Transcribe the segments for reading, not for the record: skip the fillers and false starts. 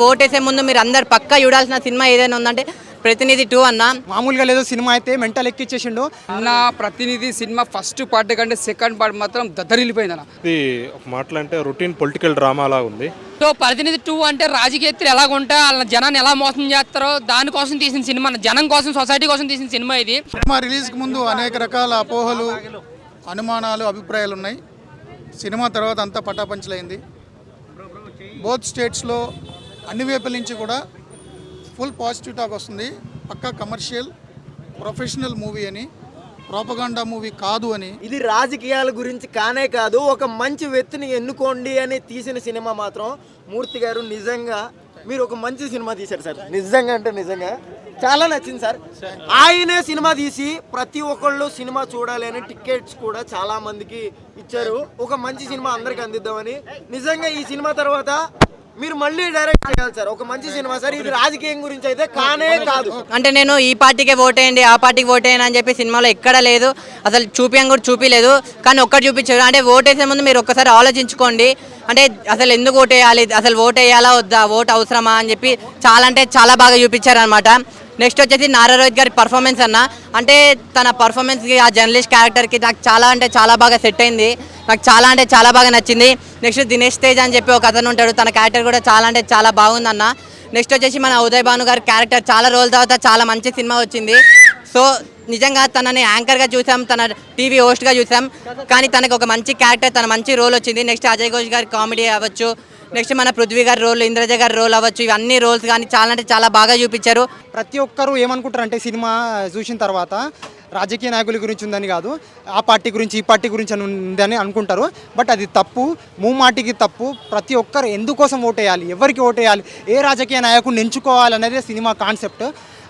ఓటేసే ముందు మీరు అందరు పక్కా చూడాల్సిన సినిమా ఏదైనా ఉందంటే ప్రతినిధి 2 అన్న. మామూలుగా లేదు సినిమా అయితే మెంటల్ ఎక్కిచ్చేసిండు అన్న. ప్రతినిధి సినిమా ఫస్ట్ పార్ట్ కంటే సెకండ్ పార్ట్ మాత్రం దద్దరిల్లిపోయింది అన్న. ఇది ఒక మాటలు అంటే రొటీన్ పొలిటికల్ డ్రామా లా ఉంది. సో ప్రతినిధి 2 అంటే రాజకీయత్తులు ఎలాగుంటా వాళ్ళ జనాన్ని ఎలా మోసం చేస్తారో దానికోసం తీసిన సినిమా, జనం కోసం, సొసైటీ కోసం తీసిన సినిమా ఇది. సినిమా రిలీజ్కి ముందు అనేక రకాల అపోహలు, అనుమానాలు, అభిప్రాయాలు ఉన్నాయి. సినిమా తర్వాత అంతా పటాపంచలైంది. బోత్ స్టేట్స్లో అన్ని వైపుల నుంచి కూడా ఫుల్ పాజిటివ్ టాక్ వస్తుంది. పక్కా కమర్షియల్ ప్రొఫెషనల్ మూవీ అని, ప్రోపగాండా మూవీ కాదు అని. ఇది రాజకీయాల గురించి కానే కాదు, ఒక మంచి వ్యక్తిని ఎన్నుకోండి అని తీసిన సినిమా. మాత్రం మూర్తి గారు నిజంగా మీరు ఒక మంచి సినిమా తీశారు సార్. నిజంగా అంటే నిజంగా చాలా నచ్చింది సార్. ఆయనే సినిమా తీసి ప్రతి ఒక్కళ్ళు సినిమా చూడాలి అని టికెట్స్ కూడా చాలా మందికి ఇచ్చారు. ఒక మంచి సినిమా అందరికి అందిద్దామని. నిజంగా ఈ సినిమా తర్వాత మీరు మళ్ళీ డైరెక్ట్ చేయాలి సార్. ఒక మంచి సినిమా సార్. ఇది రాజకీయం గురించి అయితే కానే కాదు. అంటే నేను ఈ పార్టీకే ఓటేయండి, ఆ పార్టీకి ఓటేయండి అని చెప్పి సినిమాలో ఎక్కడ లేదు, అసలు చూపించం కూడా చూపించలేదు. కానీ ఒక్కటి చూపించారు, అంటే ఓటేసే ముందు మీరు ఒక్కసారి ఆలోచించుకోండి. అంటే అసలు ఎందుకు ఓటేయాలి, అసలు ఓటేయాలా వద్దా, ఓటు అవసరమా అని చెప్పి చాలా అంటే చాలా బాగా చూపించారు అనమాట. నెక్స్ట్ వచ్చేసి నారా రోహిత్ గారి పర్ఫార్మెన్స్ అన్న. అంటే తన పర్ఫార్మెన్స్కి, ఆ జర్నలిస్ట్ క్యారెక్టర్కి నాకు చాలా అంటే చాలా బాగా సెట్ అయింది. నాకు చాలా అంటే చాలా బాగా నచ్చింది. నెక్స్ట్ దినేష్ తేజ్ అని చెప్పి ఒక అతను ఉంటాడు, తన క్యారెక్టర్ కూడా చాలా అంటే చాలా బాగుందన్న. నెక్స్ట్ వచ్చేసి మన ఉదయ్ భాను గారి క్యారెక్టర్ చాలా రోజుల తర్వాత చాలా మంచి సినిమా వచ్చింది. సో నిజంగా తనని యాంకర్గా చూసాం, తన టీవీ హోస్ట్గా చూసాం, కానీ తనకు ఒక మంచి క్యారెక్టర్, తన మంచి రోల్ వచ్చింది. నెక్స్ట్ అజయ్ ఘోష్ గారి కామెడీ అవ్వచ్చు, నెక్స్ట్ మన పృథ్వీ గారి రోల్, ఇంద్రజ గారి రోల్ అవ్వచ్చు, ఇవన్నీ రోల్స్ కానీ చాలా అంటే చాలా బాగా చూపించారు. ప్రతి ఒక్కరు ఏమనుకుంటారు అంటే సినిమా చూసిన తర్వాత రాజకీయ నాయకుల గురించి ఉందని కాదు, ఆ పార్టీ గురించి ఈ పార్టీ గురించి అని ఉందని అనుకుంటారు. బట్ అది తప్పు, మూమాటికి తప్పు. ప్రతి ఒక్కరు ఎందుకోసం ఓటేయాలి, ఎవరికి ఓటేయాలి, ఏ రాజకీయ నాయకుడిని ఎంచుకోవాలి అనేది సినిమా కాన్సెప్ట్.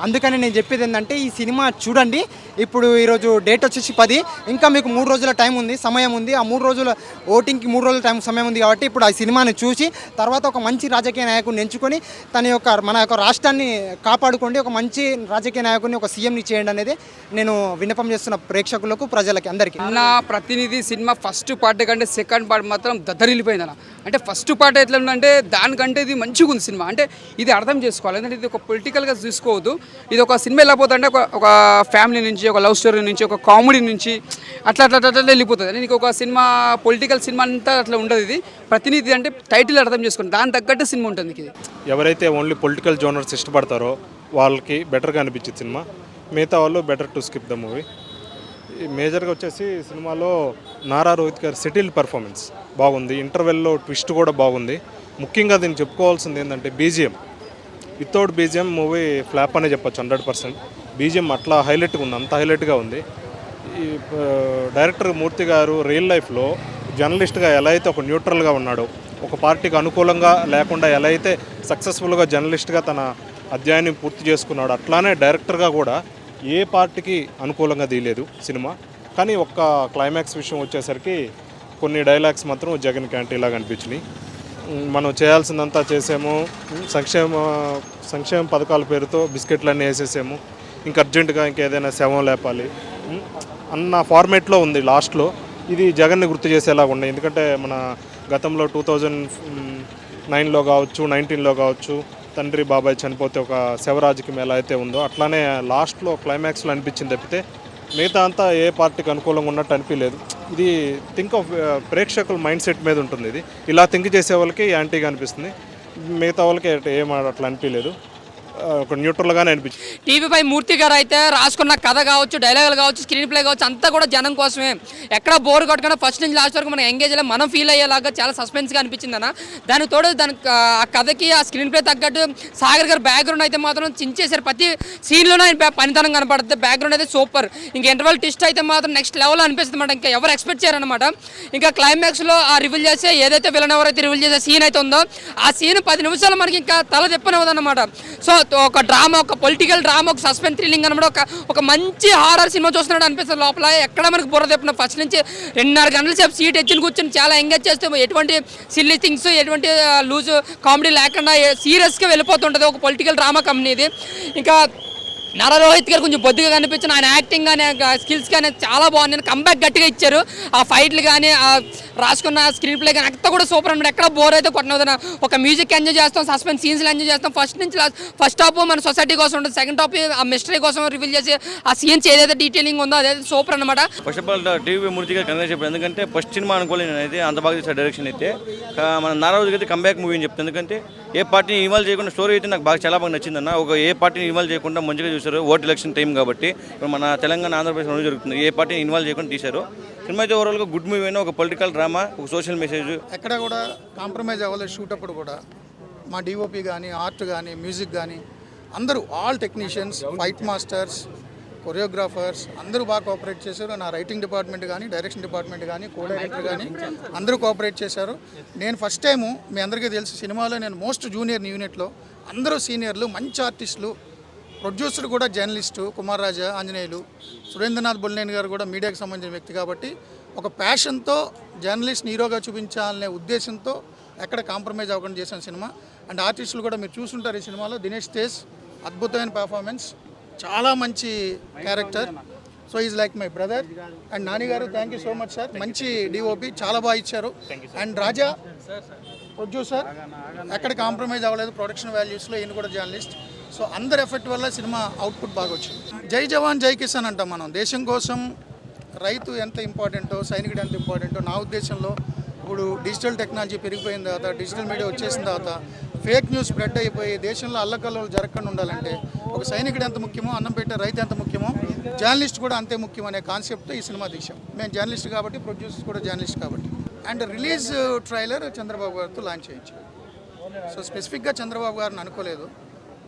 అందుకని నేను చెప్పేది ఏంటంటే ఈ సినిమా చూడండి. ఇప్పుడు ఈరోజు డేట్ వచ్చేసి 10, ఇంకా మీకు 3 రోజుల టైం ఉంది, సమయం ఉంది. ఆ 3 రోజుల ఓటింగ్కి 3 రోజుల టైం సమయం ఉంది. కాబట్టి ఇప్పుడు ఆ సినిమాని చూసి తర్వాత ఒక మంచి రాజకీయ నాయకుడిని ఎంచుకొని మన యొక్క రాష్ట్రాన్ని కాపాడుకోండి. ఒక మంచి రాజకీయ నాయకుడిని, ఒక సీఎంని చేయండి అనేది నేను విన్నపం చేస్తున్న ప్రేక్షకులకు, ప్రజలకి, అందరికీ. అన్న. ప్రతినిధి సినిమా ఫస్ట్ పార్ట్ కంటే సెకండ్ పార్ట్ మాత్రం దద్దరిల్లిపోయింది అన్న. అంటే ఫస్ట్ పార్ట్ ఎట్లా ఉందంటే దానికంటే ఇది మంచిగా ఉంది సినిమా. అంటే ఇది అర్థం చేసుకోవాలి, ఎందుకంటే ఇది ఒక పొలిటికల్గా చూసుకోవద్దు. ఇది ఒక సినిమా వెళ్ళిపోతుంటే ఒక ఫ్యామిలీ నుంచి, ఒక లవ్ స్టోరీ నుంచి, ఒక కామెడీ నుంచి అట్లా అట్లా అట్లా వెళ్ళిపోతుంది. నీకు ఒక సినిమా పొలిటికల్ సినిమా అంతా అట్లా ఉండదు. ఇది ప్రతినిధి అంటే టైటిల్ అర్థం చేసుకోండి, దాని తగ్గట్టు సినిమా ఉంటుంది. ఇది ఎవరైతే ఓన్లీ పొలిటికల్ జోనర్స్ ఇష్టపడతారో వాళ్ళకి బెటర్గా అనిపించింది సినిమా. మిగతా వాళ్ళు better to skip the movie. మేజర్గా వచ్చేసి సినిమాలో నారా రోహిత్ గారి సెటిల్డ్ పర్ఫార్మెన్స్ బాగుంది. ఇంటర్వెల్లో ట్విస్ట్ కూడా బాగుంది. ముఖ్యంగా దీన్ని చెప్పుకోవాల్సింది ఏంటంటే BGM. Without BGM movie flop అనే చెప్పొచ్చు 100%. బీజిఎం అట్లా హైలైట్గా ఉంది, అంత హైలైట్గా ఉంది. ఈ డైరెక్టర్ మూర్తి గారు రియల్ లైఫ్లో జర్నలిస్ట్గా ఎలా అయితే ఒక న్యూట్రల్గా ఉన్నాడో, ఒక పార్టీకి అనుకూలంగా లేకుండా ఎలా అయితే సక్సెస్ఫుల్గా జర్నలిస్ట్గా తన అధ్యాయాన్ని పూర్తి చేసుకున్నాడు, అట్లానే డైరెక్టర్గా కూడా ఏ పార్టీకి అనుకూలంగా తీయలేదు సినిమా. కానీ ఒక్క క్లైమాక్స్ విషయం వచ్చేసరికి కొన్ని డైలాగ్స్ మాత్రం జగన్ క్యాంటీలాగా అనిపించినాయి. మనం చేయాల్సిందంతా చేసాము, సంక్షేమ పథకాల పేరుతో బిస్కెట్లన్నీ వేసేసాము, ఇంకా అర్జెంటుగా ఇంకేదైనా శవం లేపాలి అన్న ఫార్మేట్లో ఉంది లాస్ట్లో. ఇది జగన్ని గుర్తు చేసేలాగా ఉన్నాయి. ఎందుకంటే మన గతంలో 2009లో కావచ్చు, 19లో కావచ్చు, తండ్రి బాబాయ్ చనిపోతే ఒక శవరాజకీయం ఎలా అయితే ఉందో అట్లానే లాస్ట్లో క్లైమాక్స్లో అనిపించింది తప్పితే మిగతా అంతా ఏ పార్టీకి అనుకూలంగా ఉన్నట్టు అనిపించలేదు. ఇది థింక్ ఆఫ్ ప్రేక్షకుల మైండ్ సెట్ మీద ఉంటుంది. ఇది ఇలా థింక్ చేసే వాళ్ళకి యాంటీగా అనిపిస్తుంది, మిగతా వాళ్ళకి ఏం అట్లా అనిపించలేదు, ఒక న్యూట్రల్గానే అనిపించింది. టీవీపై మూర్తి గారు అయితే రాసుకున్న కథ కావచ్చు, డైలాగులు కావచ్చు, స్క్రీన్ ప్లే కావచ్చు, అంతా కూడా జనం కోసమే. ఎక్కడ బోర్ కొట్టకుండా ఫస్ట్ నుంచి లాస్ట్ వరకు మనం ఎంగేజ్ అయ్యే, మనం ఫీల్ అయ్యేలాగా చాలా సస్పెన్స్గా అనిపించింది అన్న. దానికి తోడు ఆ కథకి, ఆ స్క్రీన్ ప్లే తగ్గట్టు సాగర్ గారు బ్యాక్గ్రౌండ్ అయితే మాత్రం చించేశారు. ప్రతి సీన్లోనే పనితనం కనపడుతుంది. బ్యాక్గ్రౌండ్ అయితే సూపర్. ఇంకా ఇంటర్వల్ ట్విస్ట్ అయితే మాత్రం నెక్స్ట్ లెవెల్ అనిపిస్తుంది అన్నమాట. ఇంకా ఎవరు ఎక్స్పెక్ట్ చేయారనమాట. ఇంకా క్లైమాక్స్లో ఆ రివీల్ చేసే ఏదైతే విలన్ ఎవరైతే రివీల్ చేసే సీన్ అయితే ఉందో, ఆ సీన్ 10 నిమిషాలు మనకి ఇంకా తల తిప్పనవదన్నమాట. సో ఒక డ్రామా, ఒక పొలిటికల్ డ్రామా, ఒక సస్పెన్స్ థ్రిల్లింగ్ అనమాట. ఒక మంచి హారర్ సినిమా చూస్తున్నాడు అనిపిస్తుంది లోపల. ఎక్కడ మనకు బుర్ర తిప్పిన ఫస్ట్ నుంచి 2.5 గంటల సేపు సీట్ ఎత్తుని కూర్చొని చాలా ఎంగేజ్ చేస్తే ఎటువంటి సిల్లీ థింగ్స్, ఎటువంటి లూజ్ కామెడీ లేకుండా సీరియస్గా వెళ్ళిపోతుంటుంది ఒక పొలిటికల్ డ్రామా కంపెనీ ఇది. ఇంకా నారా రోహిత్ గారు కొంచెం బొద్దుగా కనిపించిన ఆయన యాక్టింగ్ కానీ స్కిల్స్ కానీ చాలా బాగుంది. కంబ్యాక్ గట్టిగా ఇచ్చారు. ఆ ఫైట్లు కానీ రాసుకున్న స్క్రీన్ ప్లే కానీ అంతా కూడా సూపర్ అనమాట. ఎక్కడ బోర్ అయితే కొట్టనవుతున్నా ఒక మ్యూజిక్ ఎంజాయ్ చేస్తాం, సస్పెన్స్ సీన్స్లో ఎంజాయ్ చేస్తాం. ఫస్ట్ నుంచి ఫస్ట్ హాఫ్ మన సొసైటీ కోసం ఉంటుంది, సెకండ్ హాఫ్ ఆ మిస్టరీ కోసం రివీల్ చేసి ఆ సీన్స్ ఏదైతే డీటెయిలింగ్ ఉందో అదైతే సూపర్ అనమాట. ఫస్ట్ ఆఫ్ ఆల్ టీవీ మూర్తి గారు కన్వే చెప్పారు, ఎందుకంటే ఫస్ట్ సినిమా అనుకోలేదు నేనైతే, అంత బాగా చేశారు డైరెక్షన్ అయితే. మన నారాజు అయితే కంబ్యాక్ మూవీ అని చెప్తాను, ఎందుకంటే ఏ పార్టీని ఇన్వాల్వ్ చేయకుండా స్టోరీ అయితే నాకు బాగా చాలా బాగా నచ్చిందన్న. ఒక ఏ పార్టీని ఇన్వాల్వ్ చేయకుండా మంచిగా చూశారు. ఓట్ ఎలక్షన్ టైం కాబట్టి ఇప్పుడు మన తెలంగాణ ఆంధ్రప్రదేశ్ రెండు జరుగుతుంది, ఏ పార్టీని ఇన్వాల్వ్ చేయకుండా తీశారు. సినిమా అయితే ఓవరాల్గా గుడ్ మూవీ అయినా, ఒక పొలిటికల్ డ్రామా, ఒక సోషల్ మెసేజ్. ఎక్కడ కూడా కాంప్రమైజ్ అవ్వలేదు. షూట్ అప్పుడు కూడా మా డిఓపి కానీ, ఆర్ట్ కానీ, మ్యూజిక్ కానీ అందరూ all technicians, fight masters, choreographers అందరూ బాగా కోఆపరేట్ చేశారు. నా రైటింగ్ డిపార్ట్మెంట్ కానీ, డైరెక్షన్ డిపార్ట్మెంట్ కానీ, కో డైరెక్టర్ కానీ అందరూ కోఆపరేట్ చేశారు. నేను ఫస్ట్ టైము, మీ అందరికీ తెలుసు, సినిమాలో నేను మోస్ట్ జూనియర్ యూనిట్లో, అందరూ సీనియర్లు, మంచి ఆర్టిస్టులు. ప్రొడ్యూసర్ కూడా జర్నలిస్టు కుమార్ రాజా ఆంజనేయులు, సురేంద్రనాథ్ బొల్లేని గారు కూడా మీడియాకి సంబంధించిన వ్యక్తి. కాబట్టి ఒక ప్యాషన్తో జర్నలిస్ట్ని హీరోగా చూపించాలనే ఉద్దేశంతో ఎక్కడ కాంప్రమైజ్ అవ్వకుండా చేసిన సినిమా. అండ్ ఆర్టిస్టులు కూడా మీరు చూసుంటారు ఈ సినిమాలో. దినేష్ తేజ్ అద్భుతమైన పర్ఫార్మెన్స్, చాలా మంచి character. So is like my brother. And Nani garu thank you so much sir, మంచి డిఓపి, చాలా బాగా ఇచ్చారు. అండ్ రాజా ప్రొడ్యూసర్ ఎక్కడ కాంప్రమైజ్ అవ్వలేదు ప్రొడక్షన్ వాల్యూస్లో, ఈయన కూడా జర్నలిస్ట్. సో అందరి ఎఫెక్ట్ వల్ల సినిమా అవుట్పుట్ బాగా వచ్చింది. జై జవాన్ జై కిసాన్ అంటాం మనం. దేశం కోసం రైతు ఎంత ఇంపార్టెంటో, సైనికుడు ఎంత ఇంపార్టెంటో నా ఉద్దేశంలో ఇప్పుడు డిజిటల్ టెక్నాలజీ పెరిగిపోయిన తర్వాత, డిజిటల్ మీడియా వచ్చేసిన తర్వాత ఫేక్ న్యూస్ స్ప్రెడ్ అయిపోయి దేశంలో అల్లకల్లోలు జరగకుండా ఉండాలంటే ఒక సైనికుడు ఎంత ముఖ్యమో, అన్నం పెట్టే రైతు ఎంత ముఖ్యమో, జర్నలిస్ట్ కూడా అంతే ముఖ్యం అనే కాన్సెప్ట్తో ఈ సినిమా తీసాం. మేము జర్నలిస్ట్ కాబట్టి, ప్రొడ్యూసర్స్ కూడా జర్నలిస్ట్ కాబట్టి. అండ్ రిలీజ్ ట్రైలర్ చంద్రబాబు గారితో లాంచ్ చేయించాం. సో స్పెసిఫిక్గా చంద్రబాబు గారిని అనుకోలేదు,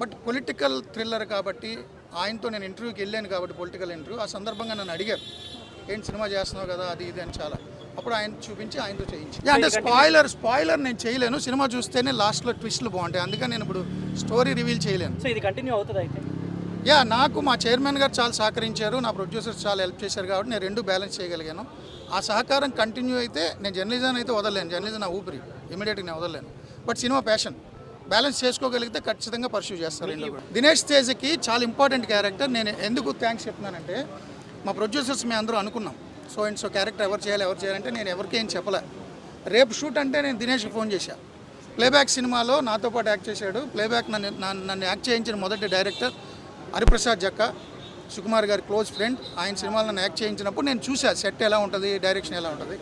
బట్ పొలిటికల్ థ్రిల్లర్ కాబట్టి ఆయనతో నేను ఇంటర్వ్యూకి వెళ్ళాను కాబట్టి, పొలిటికల్ ఇంటర్వ్యూ, ఆ సందర్భంగా నన్ను అడిగారు ఏంటి సినిమా చేస్తున్నావు కదా అది ఇది అని చాలా. అప్పుడు ఆయన చూపించి ఆయనతో చేయించి, అంటే స్పాయిలర్ నేను చేయలేను. సినిమా చూస్తేనే లాస్ట్లో ట్విస్ట్లు బాగుంటాయి, అందుకని నేను ఇప్పుడు స్టోరీ రివీల్ చేయలేను. సో ఇది కంటిన్యూ అవుతుంది అయితే? నాకు మా చైర్మన్ గారు చాలా సహకరించారు, నా ప్రొడ్యూసర్స్ చాలా హెల్ప్ చేశారు కాబట్టి నేను రెండు బ్యాలెన్స్ చేయగలిగాను. ఆ సహకారం కంటిన్యూ అయితే నేను జర్నలిజం అయితే వదలలేను, జర్నలిజం నా ఊపిరి, ఇమీడియట్గా నేను వదలలేను. బట్ సినిమా ప్యాషన్ బ్యాలెన్స్ చేసుకోగలిగితే ఖచ్చితంగా పర్సూ చేస్తారు. దినేష్ తేజ్కి చాలా ఇంపార్టెంట్ క్యారెక్టర్. నేను ఎందుకు థ్యాంక్స్ చెప్తున్నానంటే, మా ప్రొడ్యూసర్స్ మేము అందరూ అనుకున్నాం సో అండ్ సో క్యారెక్టర్ ఎవరు చేయాలంటే నేను ఎవరికి ఏం చెప్పలే. రేపు షూట్ అంటే నేను దినేష్కి ఫోన్ చేశా. ప్లేబ్యాక్ సినిమాలో నాతో పాటు యాక్ట్ చేశాడు. ప్లేబ్యాక్ నన్ను యాక్ట్ చేయించిన మొదటి డైరెక్టర్ హరిప్రసాద్ జక్క, సుకుమార్ గారి క్లోజ్ ఫ్రెండ్. ఆయన సినిమాలో నన్ను యాక్ట్ చేయించినప్పుడు నేను చూసా సెట్ ఎలా ఉంటుంది, డైరెక్షన్ ఎలా ఉంటుంది.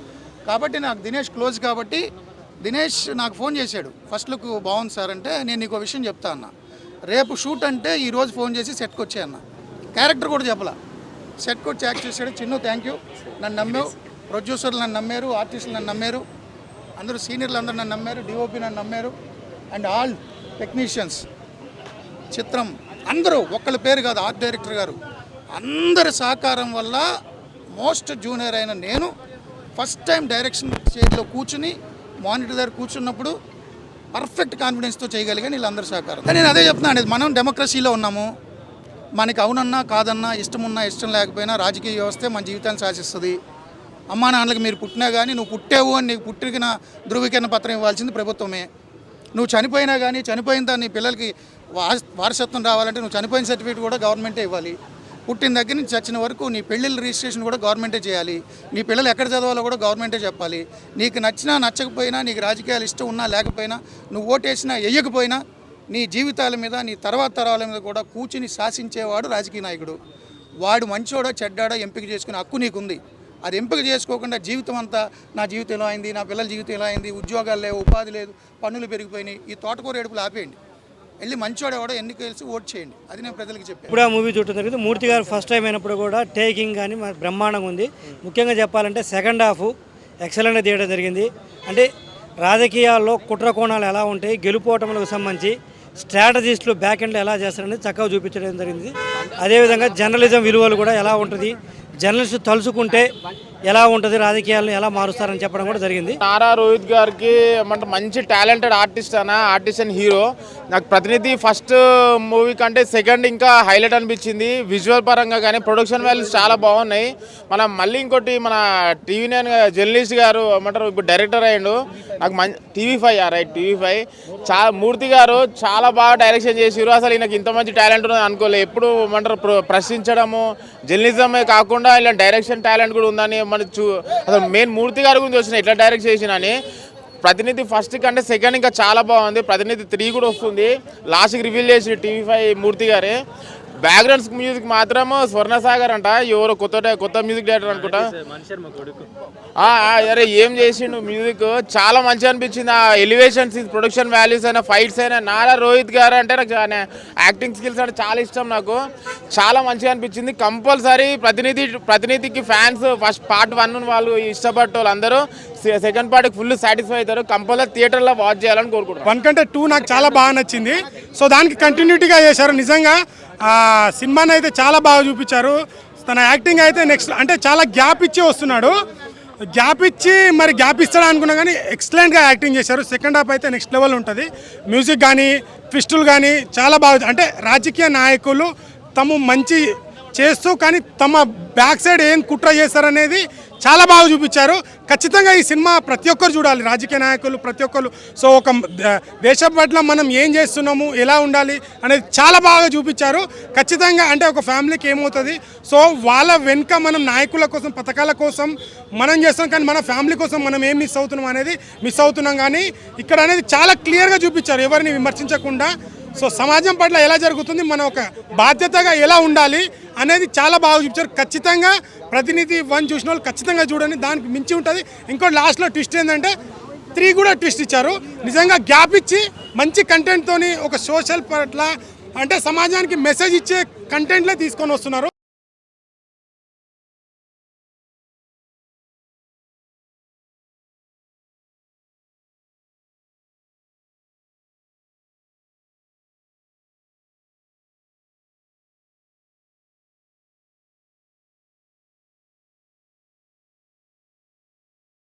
కాబట్టి నాకు దినేష్ క్లోజ్ కాబట్టి దినేష్ నాకు ఫోన్ చేశాడు. ఫస్ట్ లుక్ బాగుంది సార్ అంటే, నేను నీకు విషయం చెప్తా అన్న, రేపు షూట్ అంటే ఈరోజు ఫోన్ చేసి సెట్కి వచ్చే అన్న. క్యారెక్టర్ కూడా చెప్పలా, సెట్కి వచ్చి యాక్ట్ చేశాడు. చిన్ను థ్యాంక్ యూ, నన్ను నమ్మావు. ప్రొడ్యూసర్లు నన్ను నమ్మారు, ఆర్టిస్టులు నన్ను నమ్మారు, అందరూ సీనియర్లు అందరూ నన్ను నమ్మారు, డిఓపి నన్ను నమ్మారు. అండ్ ఆల్ టెక్నీషియన్స్, చిత్రం అందరూ, ఒక్కళ్ళ పేరు కాదు, ఆర్ట్ డైరెక్టర్ గారు, అందరి సహకారం వల్ల మోస్ట్ జూనియర్ అయిన నేను ఫస్ట్ టైం డైరెక్షన్ స్టేజ్లో కూర్చుని మానిటర్ దగ్గర కూర్చున్నప్పుడు పర్ఫెక్ట్ కాన్ఫిడెన్స్తో చేయగలిగాను వీళ్ళందరి సహకారం. నేను అదే చెప్తున్నాను, మనం డెమోక్రసీలో ఉన్నాము. మనకి అవునన్నా కాదన్నా, ఇష్టం ఉన్నా ఇష్టం లేకపోయినా రాజకీయ వ్యవస్థే మన జీవితాన్ని శాసిస్తుంది. అమ్మా నాన్నలకు మీరు పుట్టినా కానీ, నువ్వు పుట్టావు అని నీకు పుట్టిన ధృవీకరణ పత్రం ఇవ్వాల్సింది ప్రభుత్వమే. నువ్వు చనిపోయినా కానీ, చనిపోయిన దాన్ని నీ పిల్లలకి వారసత్వం రావాలంటే నువ్వు చనిపోయిన సర్టిఫికేట్ కూడా గవర్నమెంటే ఇవ్వాలి. పుట్టిన దగ్గర నుంచి చచ్చిన వరకు నీ పెళ్ళిళ్ళ రిజిస్ట్రేషన్ కూడా గవర్నమెంటే చేయాలి. నీ పిల్లలు ఎక్కడ చదవాలో కూడా గవర్నమెంటే చెప్పాలి. నీకు నచ్చినా నచ్చకపోయినా, నీకు రాజకీయాలు ఇష్టం ఉన్నా లేకపోయినా, నువ్వు ఓటేసినా వేయకపోయినా, నీ జీవితాల మీద, నీ తర్వాత తరాల మీద కూడా కూర్చుని శాసించేవాడు రాజకీయ నాయకుడు. వాడు మంచోడో చెడ్డాడో ఎంపిక చేసుకునే హక్కు నీకుంది. అది ఎంపిక చేసుకోకుండా జీవితం అంతా నా జీవితం ఎలా అయింది, నా పిల్లల జీవితం ఎలా అయింది, ఉద్యోగాలు లేవు, ఉపాధి లేదు, పన్నులు పెరిగిపోయినాయి, ఈ తోటకూర ఏడుపులు ఆపేయండి. వెళ్ళి మంచోడు ఎవడో ఎన్నిక కలిసి ఓట్ చేయండి. అది నేను ప్రజలకు చెప్పాను. ఇప్పుడు ఆ మూవీ చూడటం జరిగింది. మూర్తి గారు ఫస్ట్ టైం అయినప్పుడు కూడా టేకింగ్ కానీ బ్రహ్మాండంగా ఉంది. ముఖ్యంగా చెప్పాలంటే సెకండ్ హాఫ్ ఎక్సలెంట్గా తీయడం జరిగింది. అంటే రాజకీయాల్లో కుట్ర కోణాలు ఎలా ఉంటాయి, గెలుపోవటములకు సంబంధించి స్ట్రాటజిస్టులు బ్యాక్ ఎండ్లో ఎలా చేస్తారనేది చక్కగా చూపించడం జరిగింది. అదేవిధంగా జర్నలిజం విలువలు కూడా ఎలా ఉంటుంది, జర్నలిస్టు తలుచుకుంటే ఎలా ఉంటుంది, రాజకీయాలను ఎలా మారుస్తారని చెప్పడం కూడా జరిగింది. నారా రోహిత్ గారికి అంటే మంచి టాలెంటెడ్ ఆర్టిస్ట్ అండ్ హీరో. నాకు ప్రతినిధి ఫస్ట్ మూవీ కంటే సెకండ్ ఇంకా హైలైట్ అనిపించింది. విజువల్ పరంగా కానీ ప్రొడక్షన్ వాల్యూస్ చాలా బాగున్నాయి. మనం మళ్ళీ ఇంకోటి మన TV9 జర్నలిస్ట్ గారు ఏమంటారు ఇప్పుడు డైరెక్టర్ అయ్యిండు. నాకు TV5 మూర్తి గారు చాలా బాగా డైరెక్షన్ చేసిరు. అసలు ఈయనకి ఇంత మంచి టాలెంట్ ఉన్నది అనుకోలేదు. ఎప్పుడు ఏమంటారు ప్రశ్నించడము జర్నలిజమే కాకుండా ఇలా డైరెక్షన్ టాలెంట్ కూడా ఉందని అసలు మెయిన్ మూర్తి గారి గురించి వచ్చిన ఎట్లా డైరెక్ట్ చేసిన అని. ప్రతినిధి ఫస్ట్ కంటే సెకండ్ ఇంకా చాలా బాగుంది. ప్రతినిధి 3 కూడా వస్తుంది. లాస్ట్కి రివీల్ చేసి TV5 మూర్తి గారే. బ్యాక్గ్రౌండ్స్ మ్యూజిక్ మాత్రం స్వర్ణసాగర్ అంట, ఎవరో కొత్త మ్యూజిక్ డైరెక్టర్ అనుకుంటా. అరే ఏం చేసిండు మ్యూజిక్, చాలా మంచిగా అనిపించింది. ఆ ఎలివేషన్స్, ప్రొడక్షన్ వాల్యూస్ అయినా ఫైట్స్ అయినా. నారా రోహిత్ గారు అంటే నాకు యాక్టింగ్ స్కిల్స్ అంటే చాలా ఇష్టం. నాకు చాలా మంచిగా అనిపించింది. కంపల్సరీ ప్రతినిధికి ఫ్యాన్స్ ఫస్ట్ పార్ట్ 1 వాళ్ళు ఇష్టపడే వాళ్ళు అందరూ సెకండ్ పార్ట్కి ఫుల్ సాటిస్ఫై అవుతారు. కంపల్సరీ థియేటర్లో వాచ్ చేయాలని కోరుకుంటున్నాను. 1 కంటే 2 నాకు చాలా బాగా నచ్చింది. సో దానికి కంటిన్యూటీగా చేశారు. నిజంగా సినిమాని అయితే చాలా బాగా చూపించారు. తన యాక్టింగ్ అయితే నెక్స్ట్ అంటే చాలా గ్యాప్ ఇచ్చి వస్తున్నాడు. గ్యాప్ ఇస్తాడు అనుకున్నా కానీ ఎక్సలెంట్గా యాక్టింగ్ చేశారు. సెకండ్ హాఫ్ అయితే నెక్స్ట్ లెవెల్ ఉంటుంది. మ్యూజిక్ కానీ ట్విస్టులు కానీ చాలా బాగా, అంటే రాజకీయ నాయకులు మంచి చేస్తూ కానీ తమ బ్యాక్ సైడ్ ఏం కుట్ర చేస్తారనేది చాలా బాగా చూపించారు. ఖచ్చితంగా ఈ సినిమా ప్రతి ఒక్కరు చూడాలి, రాజకీయ నాయకులు ప్రతి ఒక్కరు. సో ఒక దేశం పట్ల మనం ఏం చేస్తున్నాము, ఎలా ఉండాలి అనేది చాలా బాగా చూపించారు. ఖచ్చితంగా అంటే ఒక ఫ్యామిలీకి ఏమవుతుంది, సో వాళ్ళ వెనుక మనం నాయకుల కోసం పథకాల కోసం మనం చేస్తాం, కానీ మన ఫ్యామిలీ కోసం మనం ఏం మిస్ అవుతున్నాం. కానీ ఇక్కడ అనేది చాలా క్లియర్గా చూపించారు, ఎవరిని విమర్శించకుండా. సో సమాజం పట్ల ఎలా జరుగుతుంది, మన ఒక బాధ్యతగా ఎలా ఉండాలి అనేది చాలా బాగా చూపించారు. ఖచ్చితంగా ప్రతినిధి 1 చూసిన వాళ్ళు ఖచ్చితంగా చూడండి, దానికి మించి ఉంటుంది. ఇంకోటి లాస్ట్లో ట్విస్ట్ ఏంటంటే 3 కూడా ట్విస్ట్ ఇచ్చారు. నిజంగా గ్యాప్ ఇచ్చి మంచి కంటెంట్తోని ఒక సోషల్ పట్ల అంటే సమాజానికి మెసేజ్ ఇచ్చే కంటెంట్లే తీసుకొని వస్తున్నారు.